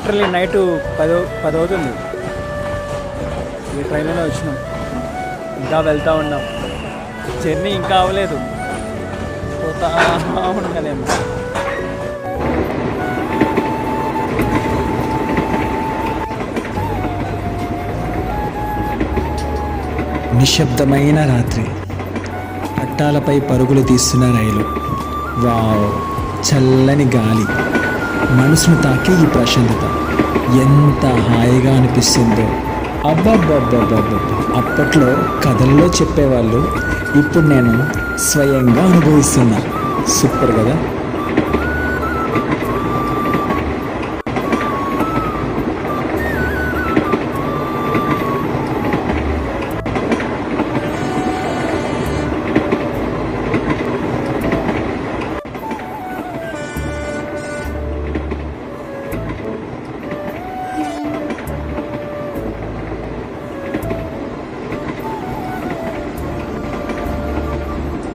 Literally night 10 అవుతుంది. ఈ ట్రైన్లోనే వచ్చినాం, ఇంకా వెళ్తూ ఉన్నాం. జర్నీ ఇంకా అవ్వలేదు, పోతా ఉండలేము. నిశ్శబ్దమైన రాత్రి, పట్టాలపై పరుగులు తీస్తున్న రైలు. వావ్, చల్లని గాలి, మనసును తాకే ఈ ప్రశాంతత ఎంత హాయిగా అనిపిస్తుందో. అబ్బబ్బబ్బబ్బబ్బ, అప్పట్లో కథల్లో చెప్పేవాళ్ళు, ఇప్పుడు నేను స్వయంగా అనుభవిస్తున్నా. సూపర్ కదా.